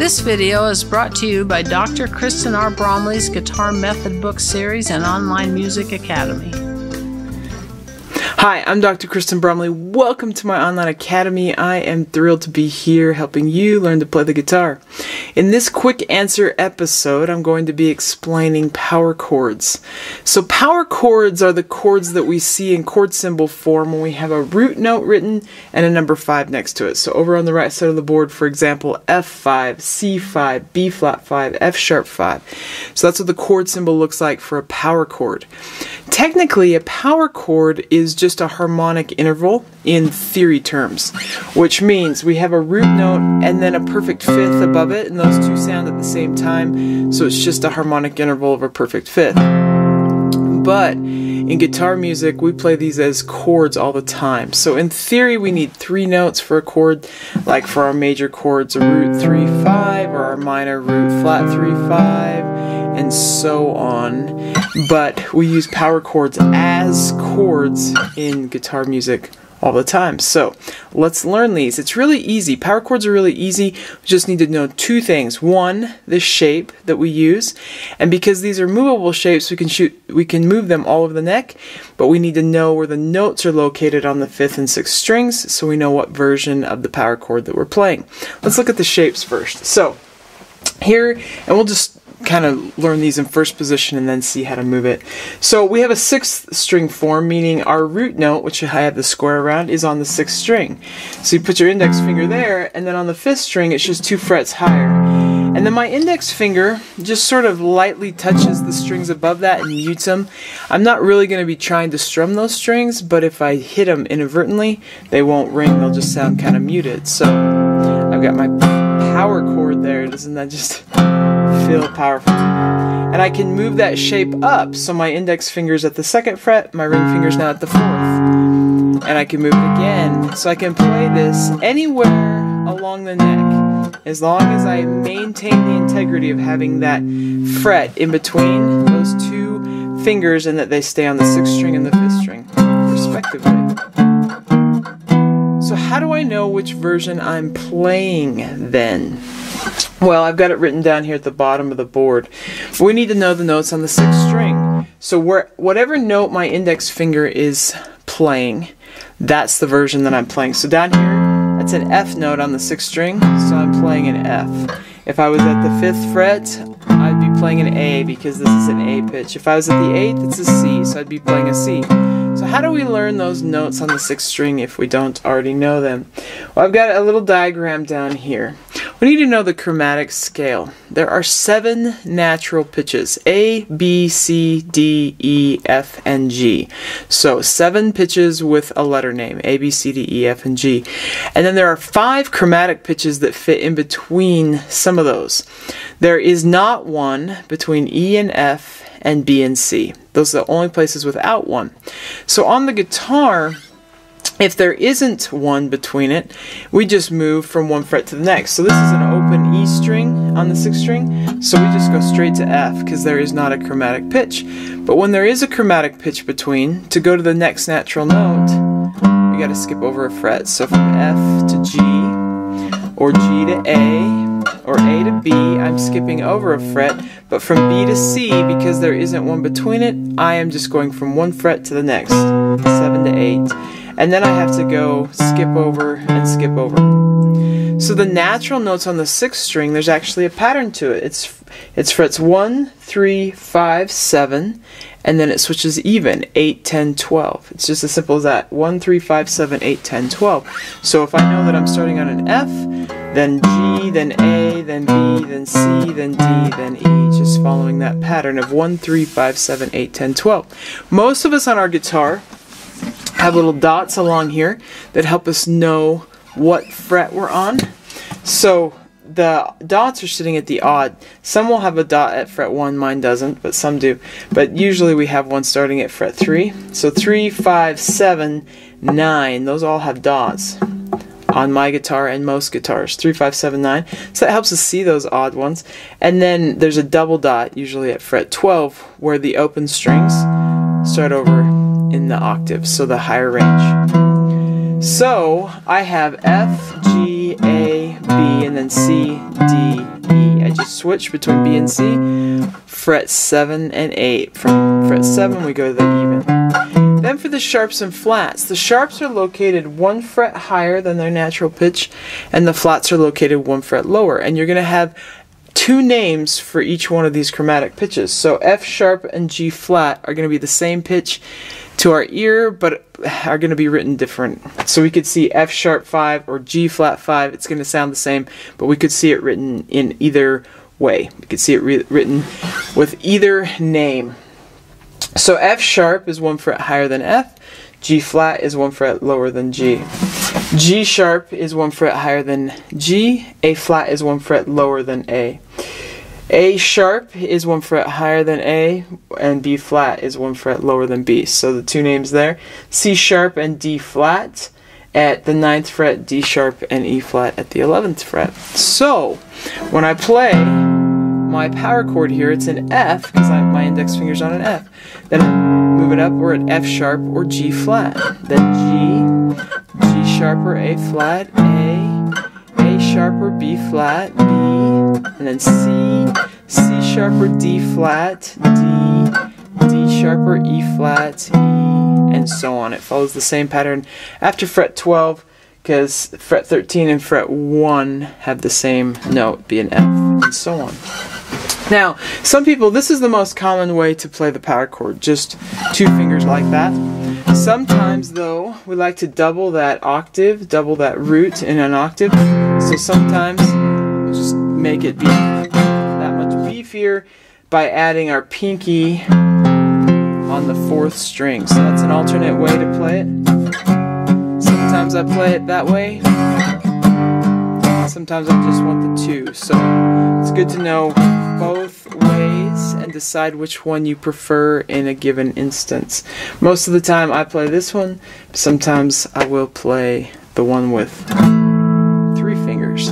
This video is brought to you by Dr. Kristen R. Bromley's Guitar Method Book Series and Online Music Academy. Hi, I'm Dr. Kristen Bromley. Welcome to my online academy. I am thrilled to be here helping you learn to play the guitar. In this quick answer episode, I'm going to be explaining power chords. So power chords are the chords that we see in chord symbol form when we have a root note written and a number 5 next to it. So over on the right side of the board, for example, F5, C5, B flat 5, F sharp 5. So that's what the chord symbol looks like for a power chord. Technically, a power chord is just a harmonic interval in theory terms, which means we have a root note and then a perfect fifth above it, and those two sound at the same time, so it's just a harmonic interval of a perfect fifth. But in guitar music, we play these as chords all the time. So in theory, we need 3 notes for a chord, like for our major chords, a root 3-5, or our minor root flat 3-5, and so on. But we use power chords as chords in guitar music all the time. So let's learn these. It's really easy. Power chords are really easy. We just need to know 2 things. One, the shape that we use, and because these are movable shapes, we can move them all over the neck, but we need to know where the notes are located on the 5th and 6th strings so we know what version of the power chord that we're playing. Let's look at the shapes first. So here, and we'll just kind of learn these in first position and then see how to move it. So we have a 6th string form, meaning our root note, which I have the square around, is on the 6th string. So you put your index finger there, and then on the 5th string it's just 2 frets higher. And then my index finger just sort of lightly touches the strings above that and mutes them. I'm not really going to be trying to strum those strings, but if I hit them inadvertently, they won't ring, they'll just sound kind of muted. So I've got my power chord there. Doesn't that just feel powerful? And I can move that shape up, so my index finger's at the 2nd fret, my ring finger's now at the 4th. And I can move it again. So I can play this anywhere along the neck, as long as I maintain the integrity of having that fret in between those 2 fingers and that they stay on the 6th string and the 5th string, respectively. So how do I know which version I'm playing then? Well, I've got it written down here at the bottom of the board. We need to know the notes on the 6th string. So whatever note my index finger is playing, that's the version that I'm playing. So down here, that's an F note on the 6th string, so I'm playing an F. If I was at the 5th fret, I'd be playing an A because this is an A pitch. If I was at the 8th, it's a C, so I'd be playing a C. So how do we learn those notes on the 6th string if we don't already know them? Well, I've got a little diagram down here. We need to know the chromatic scale. There are 7 natural pitches: A, B, C, D, E, F, and G. So 7 pitches with a letter name: A, B, C, D, E, F, and G. And then there are 5 chromatic pitches that fit in between some of those. There is not one between E and F and B and C. Those are the only places without one. So on the guitar, if there isn't one between it, we just move from one fret to the next. So this is an open E string on the 6th string, so we just go straight to F because there is not a chromatic pitch. But when there is a chromatic pitch between, to go to the next natural note, we got to skip over a fret. So from F to G, or G to A, or A to B, I'm skipping over a fret, but from B to C, because there isn't one between it, I am just going from one fret to the next, 7 to 8. And then I have to go skip over and skip over. So the natural notes on the 6th string, there's actually a pattern to it. It's frets 1, 3, 5, 7, and then it switches even, 8, 10, 12. It's just as simple as that, 1, 3, 5, 7, 8, 10, 12. So if I know that I'm starting on an F, then G, then A, then B, then C, then D, then E, just following that pattern of 1, 3, 5, 7, 8, 10, 12. Most of us on our guitar have little dots along here that help us know what fret we're on. So the dots are sitting at the odd. Some will have a dot at fret 1, mine doesn't, but some do. But usually we have one starting at fret 3. So 3, 5, 7, 9, those all have dots on my guitar and most guitars. 3, 5, 7, 9. So that helps us see those odd ones. And then there's a double dot usually at fret 12 where the open strings start over in the octaves, so the higher range. So I have F, G, A, B, and then C, D, just switch between B and C, fret 7 and 8. From fret 7 we go to the even. Then for the sharps and flats, the sharps are located 1 fret higher than their natural pitch, and the flats are located 1 fret lower. And you're going to have 2 names for each one of these chromatic pitches. So F sharp and G flat are going to be the same pitch to our ear, but are going to be written different. So we could see F sharp 5 or G flat 5. It's going to sound the same, but we could see it written in either way. We could see it written with either name. So F sharp is 1 fret higher than F. G flat is 1 fret lower than G. G sharp is 1 fret higher than G. A flat is 1 fret lower than A. A sharp is 1 fret higher than A, and B flat is 1 fret lower than B. So the 2 names there. C sharp and D flat at the 9th fret, D sharp and E flat at the 11th fret. So when I play my power chord here, it's an F because my index finger's on an F. Then I move it up, we're at F sharp or G flat. Then G sharp or A flat, A sharp or B flat, B, and then C sharp or D flat, D sharp or E flat, E, and so on. It follows the same pattern after fret 12, because fret 13 and fret 1 have the same note, be an F, and so on. Now, some people, this is the most common way to play the power chord, just 2 fingers like that. Sometimes, though, we like to double that octave, double that root in an octave. So sometimes we'll just make it be that much beefier by adding our pinky on the 4th string. So that's an alternate way to play it. Sometimes I play it that way. Sometimes I just want the 2. So it's good to know both ways and decide which one you prefer in a given instance. Most of the time I play this one. Sometimes I will play the one with 3 fingers.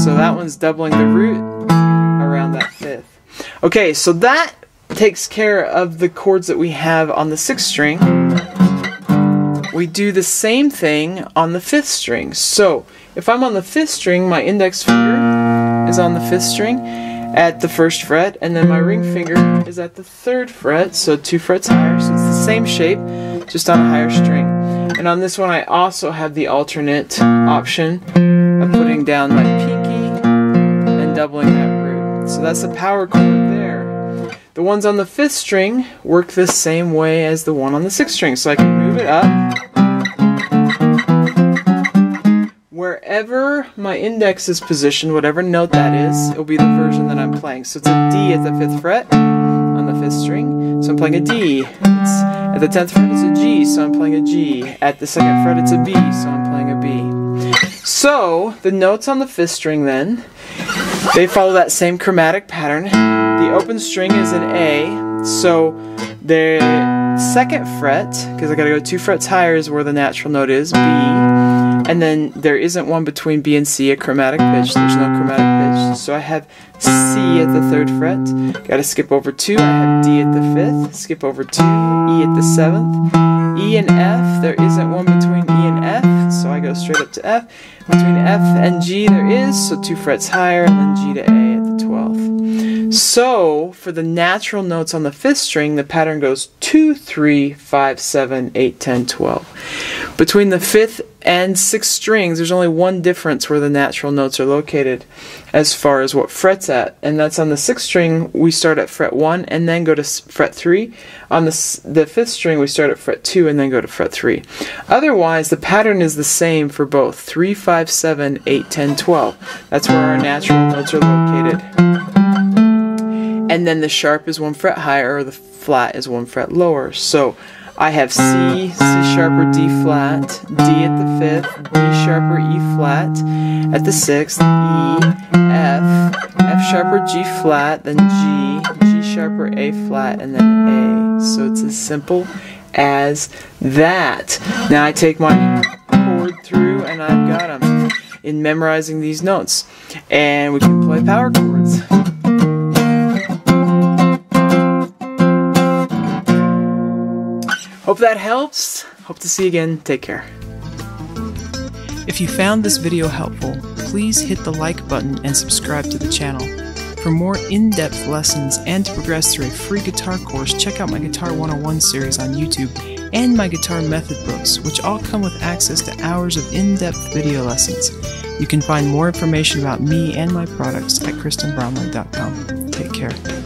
So that one's doubling the root around that 5th. Okay, so that takes care of the chords that we have on the 6th string. We do the same thing on the 5th string. So if I'm on the 5th string, my index finger is on the 5th string at the 1st fret, and then my ring finger is at the 3rd fret, so 2 frets higher. So it's the same shape, just on a higher string. And on this one I also have the alternate option of putting down my pinky and doubling that root. So that's the power chord there. The ones on the 5th string work the same way as the one on the 6th string. So I can move it up. Wherever my index is positioned, whatever note that is, it'll be the version that I'm playing. So it's a D at the 5th fret on the 5th string. So I'm playing a D. It's at the 10th fret, it's a G, so I'm playing a G. At the 2nd fret, it's a B, so I'm playing a B. So the notes on the 5th string then, they follow that same chromatic pattern. The open string is an A, so the 2nd fret, because I gotta go 2 frets higher, is where the natural note is, B. And then there isn't one between B and C, a chromatic pitch. There's no chromatic pitch. So I have C at the 3rd fret. Gotta skip over 2. I have D at the 5th. Skip over 2. E at the 7th. E and F. There isn't one between E and F. So I go straight up to F. Between F and G there is. So 2 frets higher. And then G to A at the 12th. So for the natural notes on the 5th string, the pattern goes 2, 3, 5, 7, 8, 10, 12. Between the 5th and 6th strings, there's only one difference where the natural notes are located as far as what fret's at, and that's on the 6th string we start at fret 1 and then go to fret 3. On the 5th string we start at fret 2 and then go to fret 3. Otherwise the pattern is the same for both 3, 5, 7, 8, 10, 12. That's where our natural notes are located. And then the sharp is 1 fret higher, or the flat is 1 fret lower. So I have C, C sharp or D flat, D at the 5th, D sharp or E flat at the 6th, E, F, F sharp or G flat, then G, G sharp or A flat, and then A. So it's as simple as that. Now I take my chord through and I've got them in memorizing these notes. And we can play power chords. Hope that helps. Hope to see you again. Take care. If you found this video helpful, please hit the like button and subscribe to the channel. For more in-depth lessons and to progress through a free guitar course, check out my Guitar 101 series on YouTube and my guitar method books, which all come with access to hours of in-depth video lessons. You can find more information about me and my products at KristenBromley.com. Take care.